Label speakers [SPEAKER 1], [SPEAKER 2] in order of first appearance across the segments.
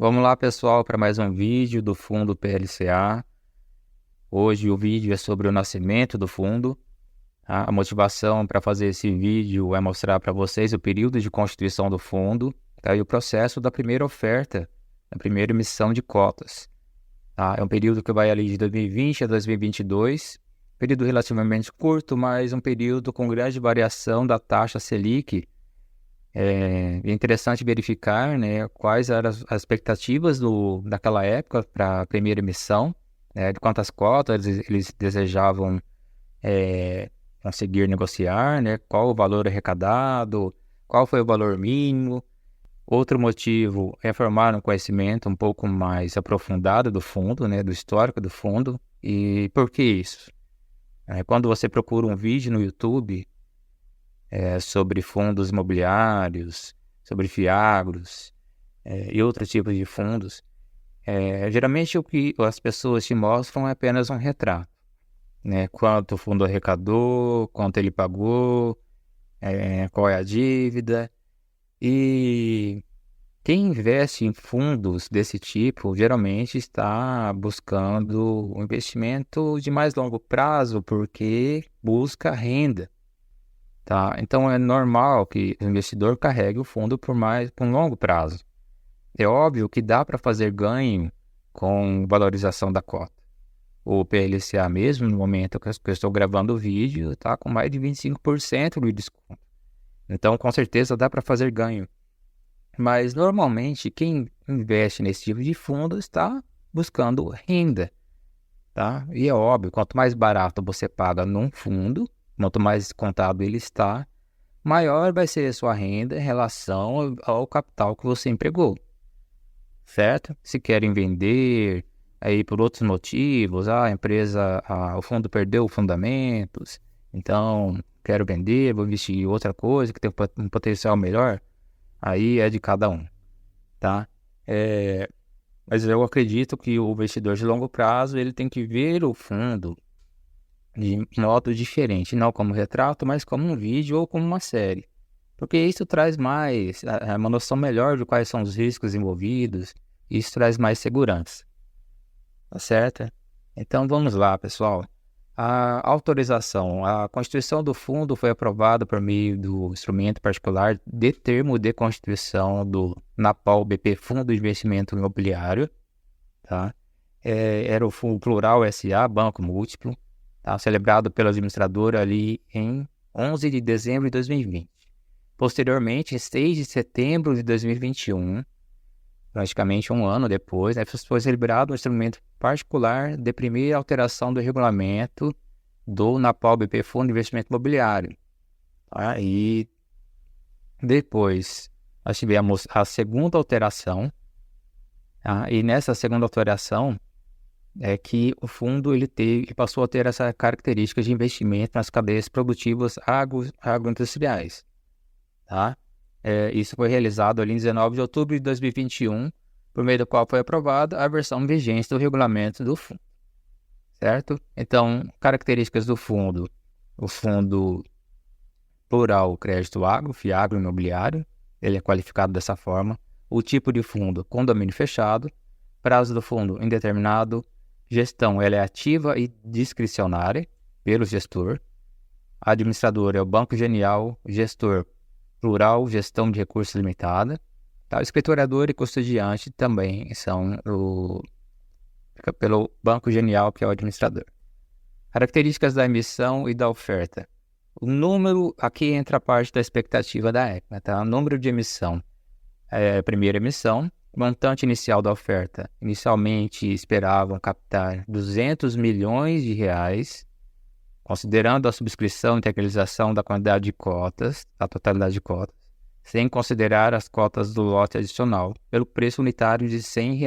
[SPEAKER 1] Vamos lá, pessoal, para mais um vídeo do fundo PLCA. Hoje o vídeo é sobre o nascimento do fundo. Tá? A motivação para fazer esse vídeo é mostrar para vocês o período de constituição do fundo, tá? E o processo da primeira oferta, da primeira emissão de cotas. Tá? É um período que vai ali de 2020 a 2022, período relativamente curto, mas um período com grande variação da taxa Selic. É interessante verificar, né, quais eram as expectativas daquela época para a primeira emissão, de quantas cotas eles desejavam conseguir negociar, né, qual o valor arrecadado, qual foi o valor mínimo. Outro motivo é formar um conhecimento um pouco mais aprofundado do fundo, né, do histórico do fundo. E por que isso? Quando você procura um vídeo no YouTube sobre fundos imobiliários, sobre fiagros e outros tipos de fundos, geralmente o que as pessoas te mostram é apenas um retrato, né? Quanto o fundo arrecadou, quanto ele pagou, qual é a dívida. E quem investe em fundos desse tipo geralmente está buscando um investimento de mais longo prazo porque busca renda. Tá? Então é normal que o investidor carregue o fundo por um longo prazo. É óbvio que dá para fazer ganho com valorização da cota. O PLCA mesmo, no momento que eu estou gravando o vídeo, está com mais de 25% de desconto. Então, com certeza, dá para fazer ganho. Mas, normalmente, quem investe nesse tipo de fundo está buscando renda. Tá? E é óbvio, quanto mais barato você paga num fundo, quanto mais descontado ele está, maior vai ser a sua renda em relação ao capital que você empregou, certo? Se querem vender aí por outros motivos, o fundo perdeu fundamentos, então quero vender, vou investir em outra coisa que tem um potencial melhor, aí é de cada um, tá? Mas eu acredito que o investidor de longo prazo, ele tem que ver o fundo de modo diferente, não como retrato, mas como um vídeo ou como uma série. Porque isso traz mais, uma noção melhor de quais são os riscos envolvidos, e isso traz mais segurança, tá certo? Então vamos lá, pessoal. A autorização, a constituição do fundo foi aprovada por meio do instrumento particular de termo de constituição do NAPAL BP Fundo de Investimento Imobiliário, tá? Era o fundo plural SA, Banco Múltiplo, tá? Celebrado pelo administrador ali em 11 de dezembro de 2020. Posteriormente, em 6 de setembro de 2021, praticamente um ano depois, foi celebrado um instrumento particular de primeira alteração do regulamento do NAPAL BP Fundo de Investimento Imobiliário. Tá? E depois nós tivemos a segunda alteração, tá? E nessa segunda alteração é que o fundo ele passou a ter essa característica de investimento nas cadeias produtivas agroindustriais. Tá? Isso foi realizado ali em 19 de outubro de 2021, por meio do qual foi aprovada a versão vigente do regulamento do fundo, certo? Então, características do fundo: o fundo plural crédito agro, fiagro imobiliário, ele é qualificado dessa forma. O tipo de fundo: condomínio fechado. Prazo do fundo: indeterminado. Gestão: ela é ativa e discricionária pelo gestor. Administrador é o Banco Genial. Gestor: plural, gestão de recursos limitada. Tá? O escriturador e custodiante também fica pelo Banco Genial, que é o administrador. Características da emissão e da oferta. O número, aqui entra a parte da expectativa da época, tá? O número de emissão. Primeira emissão, montante inicial da oferta. Inicialmente esperavam captar 200 milhões de reais, considerando a subscrição e integralização da quantidade de cotas, a totalidade de cotas, sem considerar as cotas do lote adicional, pelo preço unitário de R$ 100.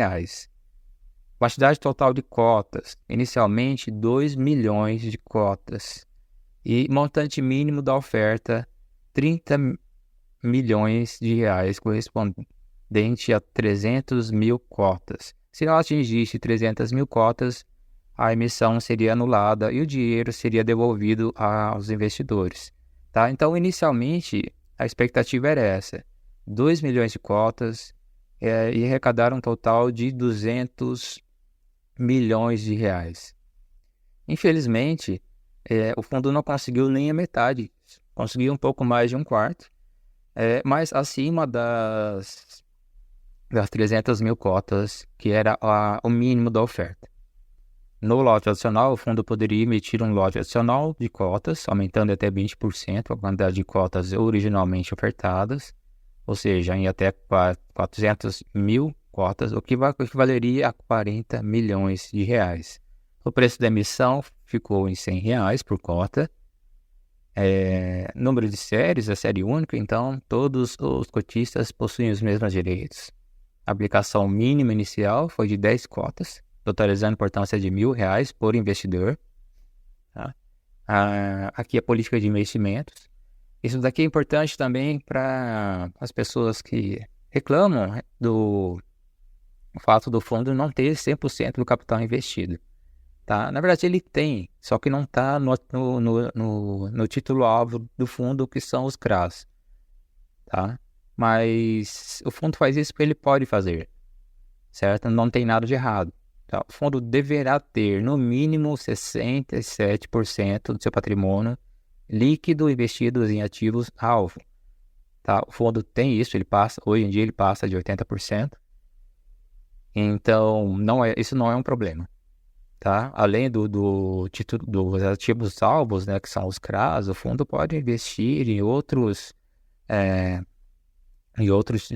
[SPEAKER 1] Quantidade total de cotas, inicialmente 2 milhões de cotas. E montante mínimo da oferta, 30 milhões de reais, correspondente a 300 mil cotas. Se não atingisse 300 mil cotas, a emissão seria anulada e o dinheiro seria devolvido aos investidores. Tá? Então, inicialmente, a expectativa era essa: 2 milhões de cotas e arrecadaram um total de 200 milhões de reais. Infelizmente, o fundo não conseguiu nem a metade, conseguiu um pouco mais de um quarto, mas acima das 300 mil cotas, que era o mínimo da oferta. No lote adicional, o fundo poderia emitir um lote adicional de cotas, aumentando até 20% a quantidade de cotas originalmente ofertadas, ou seja, em até 400 mil cotas, o que equivaleria a 40 milhões de reais. O preço da emissão ficou em R$ 100 por cota. Número de séries, a série única, então todos os cotistas possuem os mesmos direitos. A aplicação mínima inicial foi de 10 cotas, totalizando importância de R$ 1.000 por investidor. Tá? Aqui a política de investimentos. Isso daqui é importante também para as pessoas que reclamam do fato do fundo não ter 100% do capital investido. Tá? Na verdade, ele tem, só que não está no título-alvo do fundo, que são os CRAs. Tá? Mas o fundo faz isso porque ele pode fazer, certo? Não tem nada de errado. Tá? O fundo deverá ter, no mínimo, 67% do seu patrimônio líquido investido em ativos alvo. Tá? O fundo tem isso, hoje em dia ele passa de 80%. Então, isso não é um problema. Tá? Além do título dos ativos alvos, né, que são os CRAs, o fundo pode investir em outros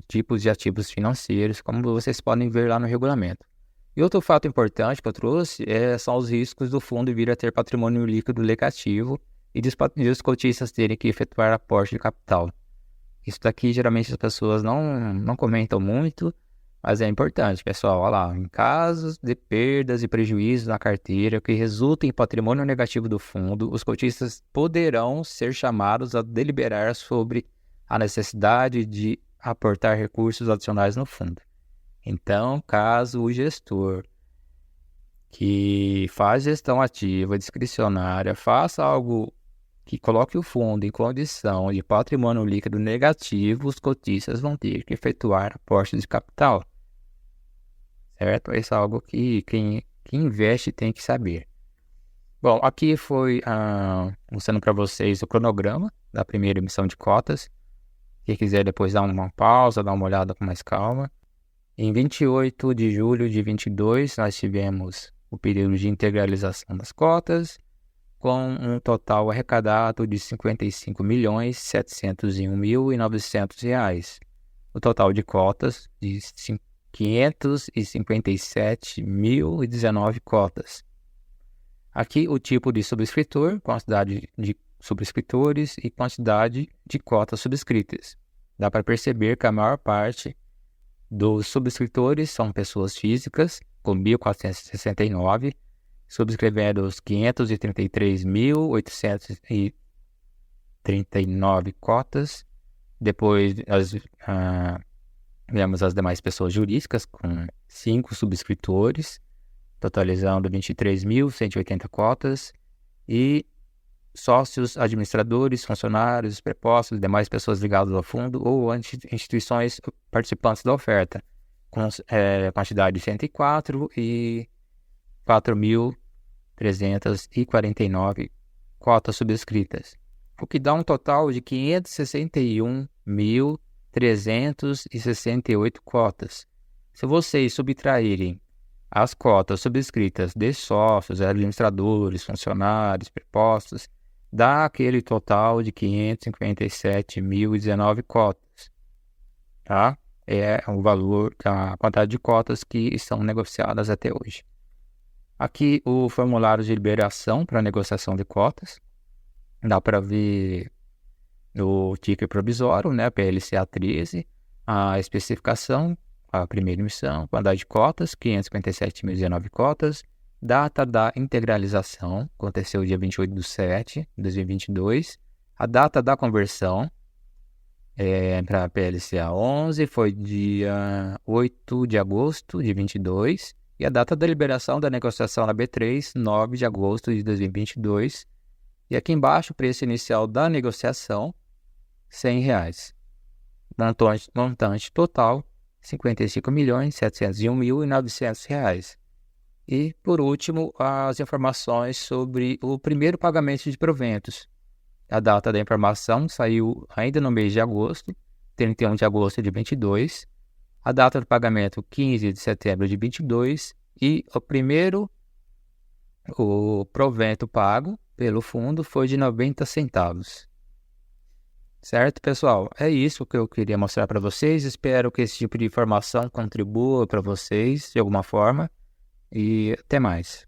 [SPEAKER 1] tipos de ativos financeiros, como vocês podem ver lá no regulamento. E outro fato importante que eu trouxe são os riscos do fundo vir a ter patrimônio líquido negativo e os cotistas terem que efetuar aporte de capital. Isso daqui geralmente as pessoas não comentam muito, mas é importante, pessoal. Olha lá, em casos de perdas e prejuízos na carteira que resultem em patrimônio negativo do fundo, os cotistas poderão ser chamados a deliberar sobre a necessidade de aportar recursos adicionais no fundo. Então, caso o gestor que faz gestão ativa discricionária faça algo que coloque o fundo em condição de patrimônio líquido negativo, os cotistas vão ter que efetuar aporte de capital. Certo? Isso é algo que quem investe tem que saber. Bom, aqui foi mostrando para vocês o cronograma da primeira emissão de cotas. Quem quiser depois dar uma pausa, dar uma olhada com mais calma. Em 28 de julho de 22, nós tivemos o período de integralização das cotas, com um total arrecadado de R$ 55.701.900. O total de cotas de 557.019 cotas. Aqui o tipo de subscritor, quantidade de subscritores e quantidade de cotas subscritas. Dá para perceber que a maior parte dos subscritores são pessoas físicas, com 1.469, subscrevendo os 533.839 cotas. Depois vemos as demais pessoas jurídicas com 5 subscritores, totalizando 23.180 cotas, e sócios, administradores, funcionários, prepostos, demais pessoas ligadas ao fundo ou instituições participantes da oferta, com quantidade de 104 e 4.349 cotas subscritas, o que dá um total de 561.368 cotas. Se vocês subtraírem as cotas subscritas de sócios, administradores, funcionários, prepostos, dá aquele total de 557.019 cotas. Tá? É o valor, a quantidade de cotas que estão negociadas até hoje. Aqui o formulário de liberação para negociação de cotas. Dá para ver no ticker provisório, né, PLCA 13, a especificação, a primeira emissão, quantidade de cotas, 557.019 cotas. Data da integralização, aconteceu dia 28/7 de 2022. A data da conversão para PLCA 11 foi dia 8 de agosto de 2022. E a data da liberação da negociação na B3, 9 de agosto de 2022. E aqui embaixo, o preço inicial da negociação, R$ 100. Montante total, R$ 55.701.900. E, por último, as informações sobre o primeiro pagamento de proventos. A data da informação saiu ainda no mês de agosto, 31 de agosto de 22. A data do pagamento, 15 de setembro de 22. E o provento pago pelo fundo foi de 90 centavos. Certo, pessoal? É isso que eu queria mostrar para vocês. Espero que esse tipo de informação contribua para vocês de alguma forma. E até mais.